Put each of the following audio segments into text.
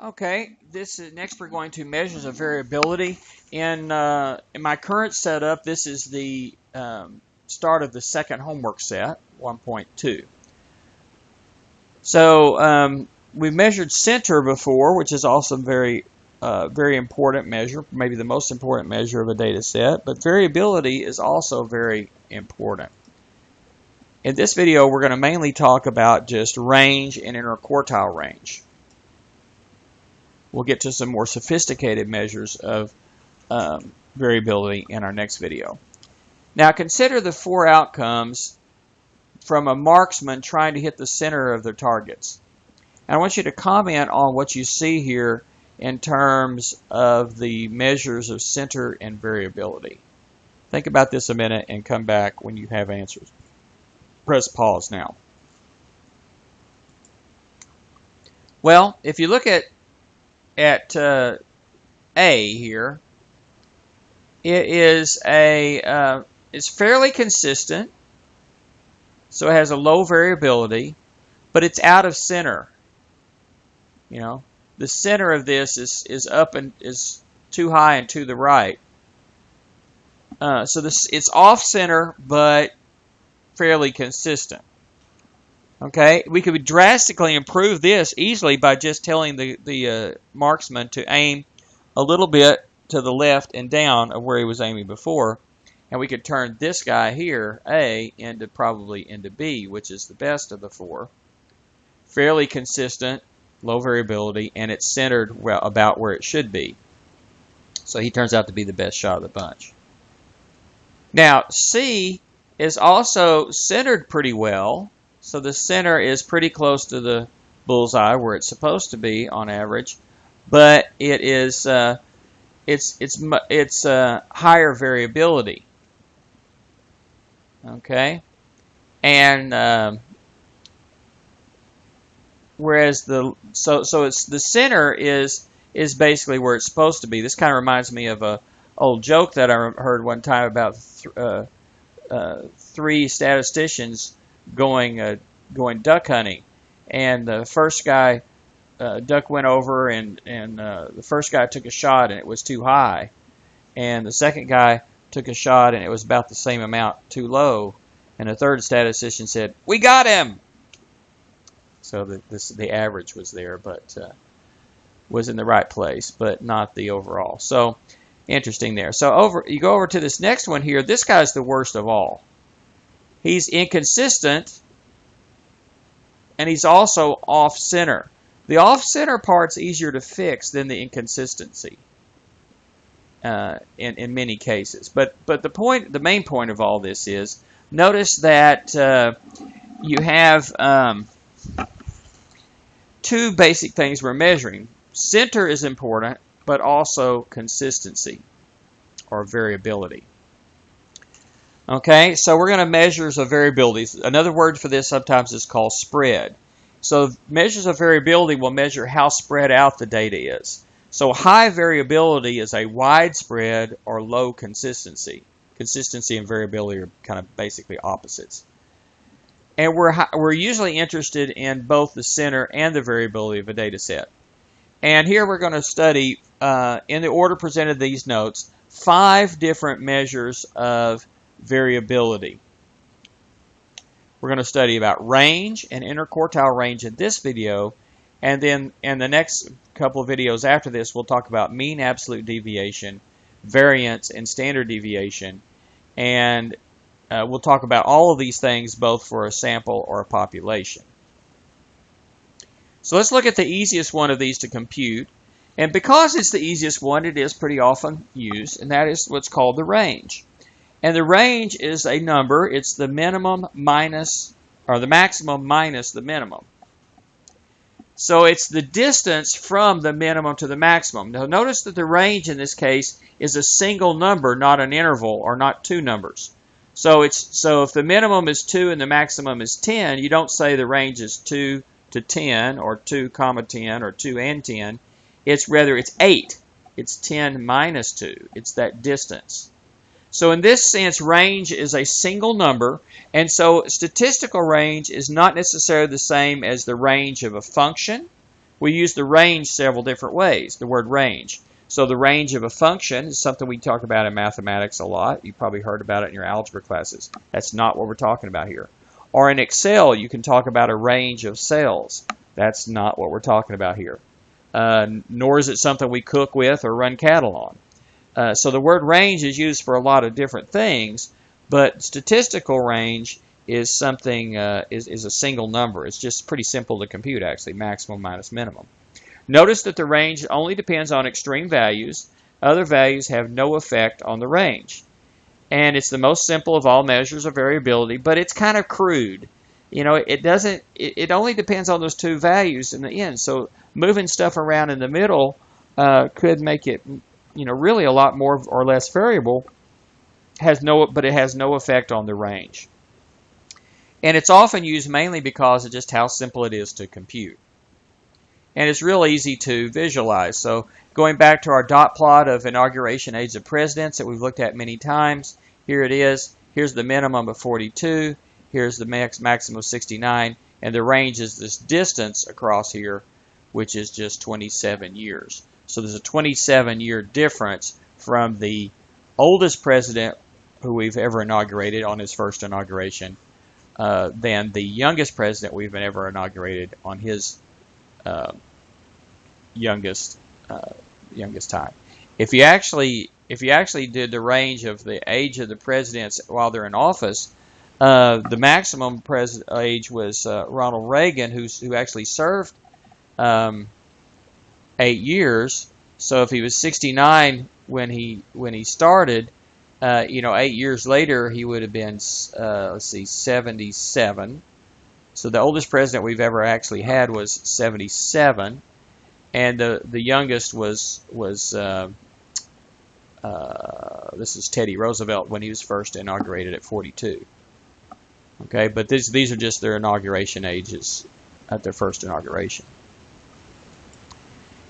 Okay, this is next we're going to measures of variability. In my current setup, this is the start of the second homework set, 1.2. So we've measured center before, which is also very important measure, maybe the most important measure of a data set, but variability is also very important. In this video, we're going to mainly talk about just range and interquartile range. We'll get to some more sophisticated measures of variability in our next video. Now consider the four outcomes from a marksman trying to hit the center of their targets. And I want you to comment on what you see here in terms of the measures of center and variability. Think about this a minute and come back when you have answers. Press pause now. Well, if you look at A here, it is it's fairly consistent, so it has a low variability, but it's out of center. You know, the center of this is up and is too high and to the right. So it's off center, but fairly consistent. Okay, we could drastically improve this easily by just telling the marksman to aim a little bit to the left and down of where he was aiming before, and we could turn this guy here, A, probably into B, which is the best of the four. Fairly consistent, low variability, and it's centered about where it should be. So he turns out to be the best shot of the bunch. Now, C is also centered pretty well. So the center is pretty close to the bullseye where it's supposed to be on average, but it is it's higher variability. Okay, and whereas it's the center is basically where it's supposed to be. This kind of reminds me of a old joke that I heard one time about three statisticians going duck hunting, and the first guy duck went over and the first guy took a shot and it was too high, and the second guy took a shot and it was about the same amount too low, and the third statistician said, "We got him." So the average was there, but was in the right place, but not the overall. So interesting there. So you go over to this next one here. This guy's the worst of all. He's inconsistent, and he's also off-center. The off-center part's easier to fix than the inconsistency in many cases. But the main point of all this is, notice that you have two basic things we're measuring. Center is important, but also consistency or variability. Okay, so we're going to measures of variability. Another word for this sometimes is called spread. So measures of variability will measure how spread out the data is. So high variability is a wide spread or low consistency. Consistency and variability are kind of basically opposites. And we're usually interested in both the center and the variability of a data set. And here we're going to study, in the order presented in these notes, 5 different measures of variability. We're going to study about range and interquartile range in this video, and then in the next couple of videos after this we'll talk about mean absolute deviation, variance, and standard deviation, and we'll talk about all of these things both for a sample or a population. So let's look at the easiest one of these to compute, and because it's the easiest one, it is pretty often used, and that is what's called the range. And the range is a number. It's the minimum minus, or the maximum minus the minimum. So it's the distance from the minimum to the maximum. Now notice that the range in this case is a single number, not an interval, or not two numbers. So if the minimum is 2 and the maximum is 10, you don't say the range is 2 to 10 or 2, 10 or 2 and 10. It's 8. It's 10 minus 2. It's that distance. So in this sense, range is a single number, and so statistical range is not necessarily the same as the range of a function, we use the range several different ways, the word range. So the range of a function is something we talk about in mathematics a lot. You probably heard about it in your algebra classes. That's not what we're talking about here. Or in Excel, you can talk about a range of cells. That's not what we're talking about here. Nor is it something we cook with or run cattle on. So the word range is used for a lot of different things, but statistical range is something is a single number. It's just pretty simple to compute, actually, maximum minus minimum. Notice that the range only depends on extreme values. Other values have no effect on the range. And it's the most simple of all measures of variability, but it's kind of crude. You know, it only depends on those two values in the end. So moving stuff around in the middle could make it, you know, really a lot more or less variable, but it has no effect on the range. And it's often used mainly because of just how simple it is to compute. And it's real easy to visualize. So going back to our dot plot of inauguration age of presidents that we've looked at many times, here it is. Here's the minimum of 42. Here's the maximum of 69. And the range is this distance across here, which is just 27 years. So there's a 27-year difference from the oldest president who we've ever inaugurated on his first inauguration than the youngest president we've ever inaugurated on his youngest time. If you actually did the range of the age of the presidents while they're in office, the maximum age was Ronald Reagan, who actually served 8 years. So if he was 69 when he started, 8 years later he would have been 77. So the oldest president we've ever actually had was 77, and the youngest was this is Teddy Roosevelt when he was first inaugurated at 42. Okay, but these are just their inauguration ages at their first inauguration.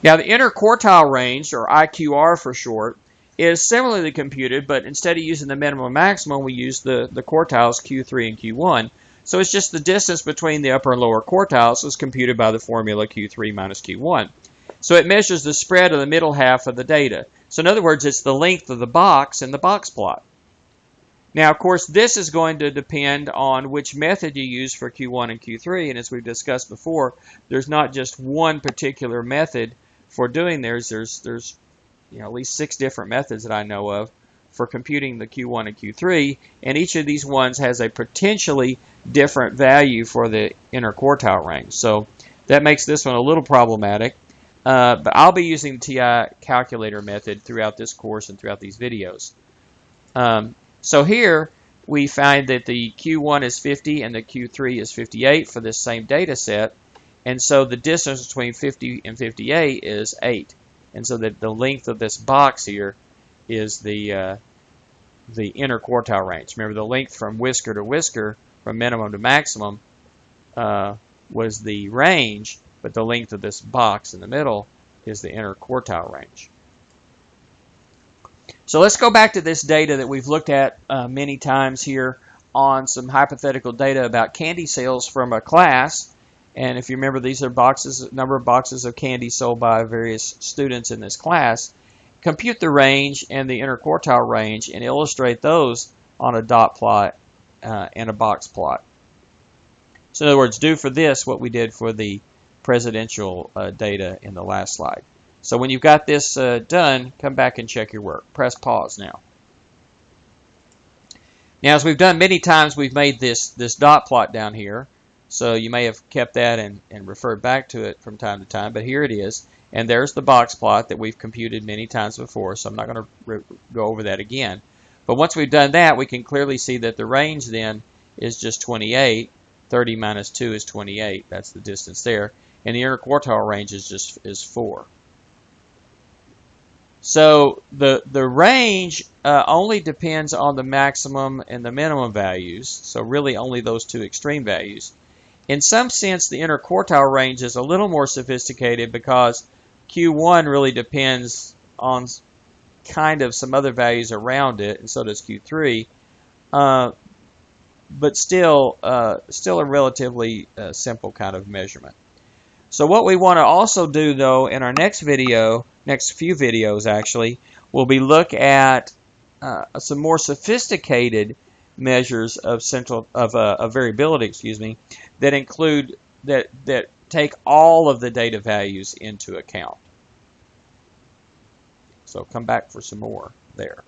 Now the interquartile range, or IQR for short, is similarly computed, but instead of using the minimum and maximum, we use the quartiles Q3 and Q1. So it's just the distance between the upper and lower quartiles is computed by the formula Q3 minus Q1. So it measures the spread of the middle half of the data. So in other words, it's the length of the box in the box plot. Now, of course, this is going to depend on which method you use for Q1 and Q3. And as we've discussed before, there's not just one particular method for doing this. There's at least 6 different methods that I know of for computing the Q1 and Q3, and each of these ones has a potentially different value for the interquartile range. So that makes this one a little problematic, but I'll be using the TI calculator method throughout this course and throughout these videos. So here we find that the Q1 is 50 and the Q3 is 58 for this same data set, and so the distance between 50 and 58 is 8. And so the length of this box here is the interquartile range. Remember, the length from whisker to whisker, from minimum to maximum, was the range, but the length of this box in the middle is the interquartile range. So let's go back to this data that we've looked at many times here on some hypothetical data about candy sales from a class. And if you remember, these are number of boxes of candy sold by various students in this class. Compute the range and the interquartile range and illustrate those on a dot plot and a box plot. So in other words, do for this what we did for the presidential data in the last slide. So when you've got this done, come back and check your work. Press pause now. Now, as we've done many times, we've made this dot plot down here. So you may have kept that and referred back to it from time to time, but here it is. And there's the box plot that we've computed many times before, so I'm not going to go over that again. But once we've done that, we can clearly see that the range then is just 28. 30 minus 2 is 28. That's the distance there. And the interquartile range is 4. So the range only depends on the maximum and the minimum values, so really only those two extreme values. In some sense, the interquartile range is a little more sophisticated because Q1 really depends on kind of some other values around it, and so does Q3. But still a relatively simple kind of measurement. So what we want to also do, though, in our next video, next few videos actually, will be look at some more sophisticated measures of variability, that include that take all of the data values into account. So come back for some more there.